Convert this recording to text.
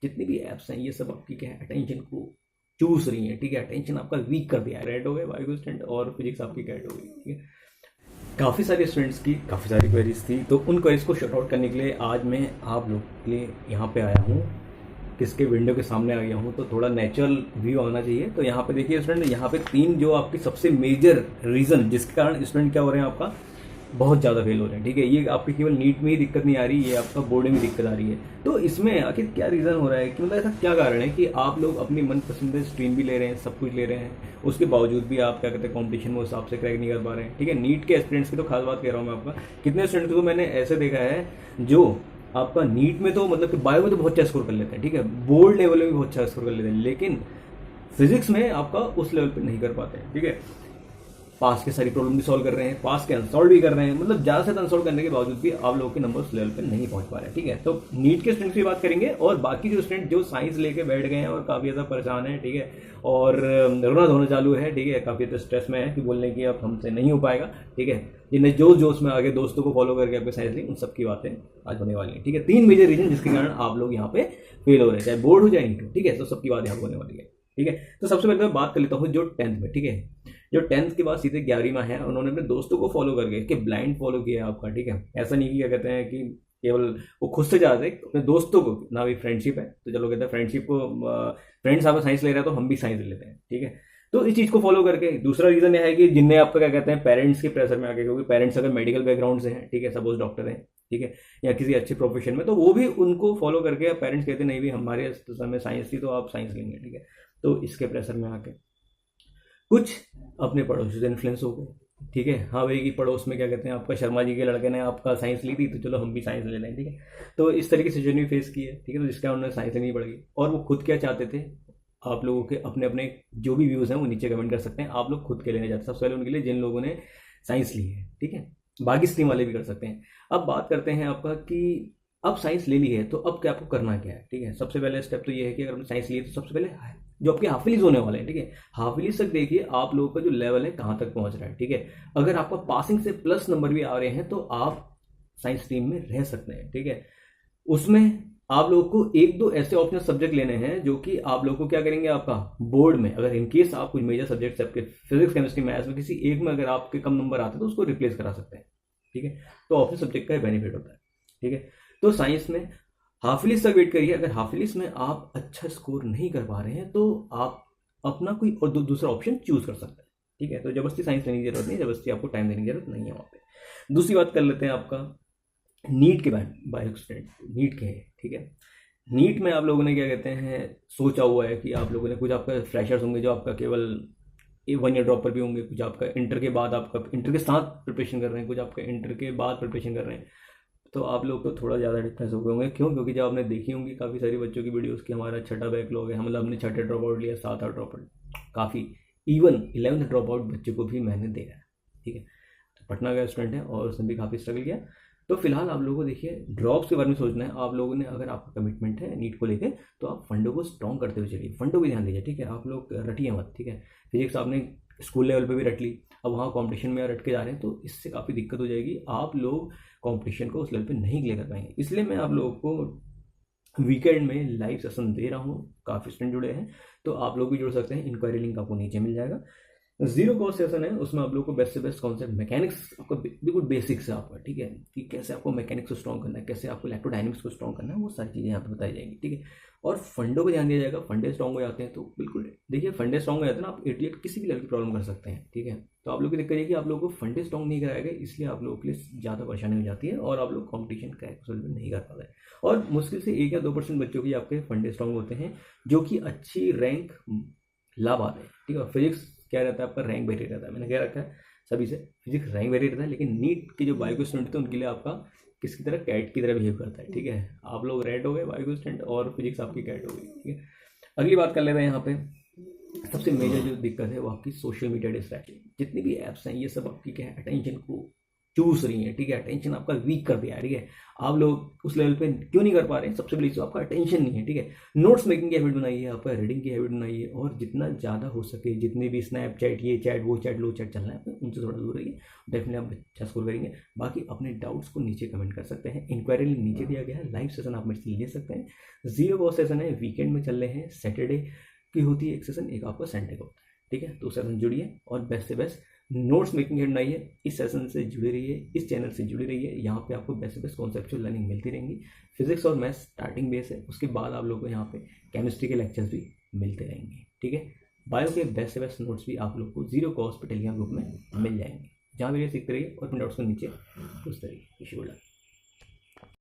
जितनी भी ऐप्स हैं ये सब आपकी क्या है, अटेंशन को चूस रही हैं, ठीक है। अटेंशन आपका वीक कर दिया है। रेड हो गए बायो स्टूडेंट और फिजिक्स आपकी कैट हो गई, ठीक है। काफ़ी सारे स्टूडेंट्स की काफ़ी सारी क्वेरीज थी, तो उन क्वेरीज को शॉर्ट आउट करने के लिए आज मैं आप लोग के लिए यहाँ पे आया हूँ, किसके विंडो के सामने आ गया हूँ। तो थोड़ा नेचुरल व्यू आना चाहिए। तो यहाँ पे देखिए स्टूडेंट, यहाँ पे 3 जो आपकी सबसे मेजर रीज़न जिसके कारण स्टूडेंट क्या हो रहे हैं, आपका बहुत ज़्यादा फेल हो रहे हैं, ठीक है। ये आपकी केवल नीट में ही दिक्कत नहीं आ रही, ये आपका बोर्ड में भी दिक्कत आ रही है। तो इसमें आखिर क्या रीज़न हो रहा है कि मतलब ऐसा क्या कारण है कि आप लोग अपनी मनपसंद स्ट्रीम भी ले रहे हैं, सब कुछ ले रहे हैं, उसके बावजूद भी आप क्या कहते हैं कॉम्पिटिशन में उस हिसाब से क्रैक नहीं कर पा रहे हैं, ठीक है। नीट के स्टूडेंट्स की तो खास बात कह रहा हूँ मैं आपका। कितने स्टूडेंट्स को मैंने ऐसे देखा है जो आपका नीट में तो मतलब कि बायो में तो बहुत अच्छा स्कोर कर लेते हैं, ठीक है, बोर्ड लेवल में भी बहुत अच्छा स्कोर कर लेते हैं, लेकिन फिजिक्स में आपका उस लेवल पे नहीं कर पाते हैं, ठीक है। पास के सारी प्रॉब्लम भी सॉल्व कर रहे हैं, पास के अनसॉल्व भी कर रहे हैं, मतलब ज़्यादा से अनसॉल्व करने के बावजूद भी आप लोगों के नंबर उस लेवल पे नहीं पहुंच पा रहे हैं, ठीक है। तो नीट के स्टूडेंट्स की बात करेंगे, और बाकी जो स्टूडेंट जो साइंस लेके बैठ गए हैं और काफ़ी ज़्यादा परेशान है, ठीक है, और रोना धोना चालू है, ठीक है, काफ़ी ज़्यादा स्ट्रेस में है कि बोलने की अब हमसे नहीं हो पाएगा, ठीक है। जिन्हें जोश जोश में आगे दोस्तों को फॉलो करके आपके साइंस ली, उन सब की बातें आज होने वाली हैं, ठीक है। 3 मेजर रीजन जिसके कारण आप लोग यहाँ पे फेल हो रहे हैं, चाहे बोर्ड हो चाहे नीट हो, ठीक है। तो सबकी बात यहाँ होने वाली है, ठीक है। तो सबसे पहले मैं बात कर लेता हूँ जो 10th में, ठीक है, जो 10th के बाद सीधे 11वीं में है, उन्होंने अपने दोस्तों को फॉलो करके कि ब्लाइंड फॉलो किया आपका, ठीक है। ऐसा नहीं कि क्या कहते हैं कि केवल वो खुद से जाते हैं, अपने दोस्तों को ना भी फ्रेंडशिप है, तो चलो कहते हैं फ्रेंडशिप को, फ्रेंड्स आपका साइंस ले रहा है तो हम भी साइंस ले लेते हैं, ठीक है। तो इस चीज़ को फॉलो करके दूसरा रीज़न यह है कि जिनने आपका क्या कहते हैं पेरेंट्स के प्रेशर में आके, क्योंकि पेरेंट्स अगर मेडिकल बैकग्राउंड से हैं, ठीक है, सपोज डॉक्टर हैं, ठीक है, या किसी अच्छे प्रोफेशन में, तो वो भी उनको फॉलो करके पेरेंट्स कहते नहीं भी हमारे समय साइंस थी तो आप साइंस लेंगे, ठीक है। तो इसके प्रेशर में आके कुछ अपने पड़ोसी से इन्फ्लुएंस हो गए, ठीक है। हाँ भाई कि पड़ोस में क्या कहते हैं आपका शर्मा जी के लड़के ने आपका साइंस ली थी तो चलो हम भी साइंस ले लें, ठीक है। तो इस तरीके से सिचुएशन भी फेस की है, ठीक है। तो जिसका उन्होंने साइंस लेनी पड़ेगी, और वो खुद क्या चाहते थे, आप लोगों के अपने अपने जो भी व्यूज़ हैं वो नीचे कमेंट कर सकते हैं। आप लोग खुद के लेने जाते हैं सबसे पहले उनके लिए जिन लोगों ने साइंस ली है, ठीक है। बाकी स्ट्रीम वाले भी कर सकते हैं। अब बात करते हैं आपका कि अब साइंस ले ली है तो अब क्या आपको करना क्या है, ठीक है। सबसे पहले स्टेप तो ये है कि अगर आपने साइंस ली है तो सबसे पहले जो आपके हाफिलीज होने वाले हैं, ठीक है, हाफिलीज तक देखिए आप लोगों का जो लेवल है कहाँ तक पहुंच रहा है, ठीक है। अगर आपका पासिंग से प्लस नंबर भी आ रहे हैं तो आप साइंस स्ट्रीम में रह सकते हैं, ठीक है। उसमें आप लोगों को 1-2 ऐसे ऑप्शनल सब्जेक्ट लेने हैं जो कि आप लोगों को क्या करेंगे, आपका बोर्ड में अगर इनकेस आप कुछ मेजर सब्जेक्ट्स आपके फिजिक्स केमिस्ट्री मैथ्स में किसी एक में अगर आपके कम नंबर आते हैं तो उसको रिप्लेस करा सकते हैं, ठीक है। तो ऑप्शनल सब्जेक्ट का बेनिफिट होता है, ठीक है। तो साइंस में हाफिलिस तक वेट करिए। अगर हाफिलिस में आप अच्छा स्कोर नहीं कर पा रहे हैं तो आप अपना कोई और दूसरा ऑप्शन चूज कर सकते हैं, ठीक है। तो जबरदस्ती साइंस लेने की जरूरत नहीं, जबरदस्ती आपको टाइम देने की जरूरत नहीं है वहाँ पे। दूसरी बात कर लेते हैं आपका नीट के बाद, बायो स्टूडेंट नीट के हैं, ठीक है। नीट में आप लोगों ने क्या कहते हैं सोचा हुआ है कि आप लोगों ने कुछ आपका फ्रेशर्स होंगे जो आपका केवल 1 ईयर ड्रॉप पर भी होंगे, कुछ आपका इंटर के बाद आपका इंटर के साथ प्रिपरेशन कर रहे हैं, कुछ आपका इंटर के बाद प्रिपरेशन कर रहे हैं। तो आप लोग को थोड़ा ज़्यादा डिफरेंस हो गए होंगे, क्यों? क्योंकि जब आपने देखी होंगी काफ़ी सारी बच्चों की वीडियोस कि हमारा छठा बैकलॉग है, हम मतलब हमने छठे ड्रॉप आउट लिया, 7 8 ड्रॉप आउट, काफ़ी इवन 11th ड्रॉप आउट बच्चों को भी मैंने देखा है, ठीक है। तो पटना का स्टूडेंट है और उसने भी काफ़ी स्ट्रगल किया। तो फिलहाल आप लोगों को देखिए ड्रॉप्स के बारे में सोचना है आप लोगों ने। अगर आपका कमिटमेंट है नीट को लेके तो आप फंडों को स्ट्रॉन्ग करते हुए चलिए, फंडों पे ध्यान दीजिए, ठीक है। आप लोग रटिए मत, ठीक है। फिजिक्स आपने स्कूल लेवल पे भी रट ली, अब वहाँ कॉम्पिटिशन में रट के जा रहे हैं तो इससे काफ़ी दिक्कत हो जाएगी, आप लोग कॉम्पिटिशन को उस लेवल पे नहीं क्लियर कर पाएंगे। इसलिए मैं आप लोगों को वीकेंड में लाइव सेशन दे रहा हूँ, काफ़ी स्टूडेंट जुड़े हैं तो आप लोग भी जुड़ सकते हैं। इंक्वायरी लिंक आपको नीचे मिल जाएगा। जीरो कॉस्ट सेशन है, उसमें आप लोग को बेस्ट से बेस्ट कॉन्सेप्ट मैकेनिक्स आपका बिल्कुल बेसिक्स है आपका, ठीक है, कि कैसे आपको मैकेनिक्स को स्ट्रॉन्ग करना है, कैसे आपको इलेक्ट्रोडायनेमिक्स को स्ट्रॉन्ग करना है, वो सारी चीज़ें यहाँ पे बताई जाएंगी, ठीक है। और फंडों को ध्यान दिया जाएगा। फंडे स्ट्रॉन्ग हो जाते हैं तो बिल्कुल देखिए, फंडे स्ट्रॉन्ग हो जाते हैं ना, आप 88 किसी भी लेवल की प्रॉब्लम कर सकते हैं, ठीक है। तो आप लोग की दिक्कत है कि आप लोगों को फंडे स्ट्रॉन्ग नहीं कराया गया, इसलिए आप लोगों के लिए ज़्यादा परेशानी हो जाती है और आप लोग कॉम्पिटिशन क्रैक नहीं कर पाते। और मुश्किल से 1 या 2% बच्चों की आपके फंडे स्ट्रॉन्ग होते हैं जो कि अच्छी रैंक ला पाते हैं, ठीक है। फिजिक्स क्या रहता है आपका, रैंक वेरी रहता है, मैंने क्या रखा है सभी से, फिजिक्स रैंक वेरी रहता है। लेकिन नीट के जो बायो स्टूडेंट थे उनके लिए आपका किसकी तरह, कैट की तरह बिहेव करता है, ठीक है। आप लोग रेड हो गए बायो स्टूडेंट और फिजिक्स आपकी कैट हो गई, ठीक है। अगली बात कर लेते हैं यहाँ पे सबसे मेजर जो दिक्कत है वो आपकी सोशल मीडिया डिस्ट्रैक्शन। जितनी भी ऐप्स हैं ये सब आपकी क्या है, अटेंशन को चूस रही हैं, ठीक है, अटेंशन आपका वीक कर दिया है, ठीक है, आप लोग उस लेवल पे क्यों नहीं कर पा रहे हैं, सबसे बड़ी चीज़ आपका अटेंशन नहीं है, ठीक है। नोट्स मेकिंग की हैबिट बनाइए, आपका रीडिंग की हैबिट बनाइए, और जितना ज़्यादा हो सके जितने भी स्नैपचैट, ये चैट, वो चैट, लो चैट चल रहा है उनसे थोड़ा दूर रहिए, डेफिनेटली आप अच्छा स्कोर करेंगे। बाकी अपने डाउट्स को नीचे कमेंट कर सकते हैं, इंक्वायरी लिंक नीचे दिया गया है, लाइव सेशन आप मेरे से ले सकते हैं, 0 कॉस्ट सेशन है, वीकेंड में चल रहे हैं, सैटरडे की होती है एक सेशन, एक आपका संडे का होता है, ठीक है। तो सेशन जुड़िए और बेस्ट से बेस्ट नोट्स मेकिंग हैबिट बनाइए, इस सेशन से जुड़े रहिए, इस चैनल से जुड़े रहिए, यहाँ पे आपको बेस्ट से बेस्ट कॉन्सेप्चुअल लर्निंग मिलती रहेंगी। फिजिक्स और मैथ्स स्टार्टिंग बेस है, उसके बाद आप लोग को यहाँ पे केमिस्ट्री के लेक्चर्स भी मिलते रहेंगे, ठीक है। बायो के बेस्ट से बेस्ट नोट्स भी आप लोग को 0 कॉस्ट पे टेलीग्राम ग्रुप में मिल जाएंगे, जहाँ वीडियो सीखते रहिए और अपने डाउट्स को नीचे पूछते रहिए।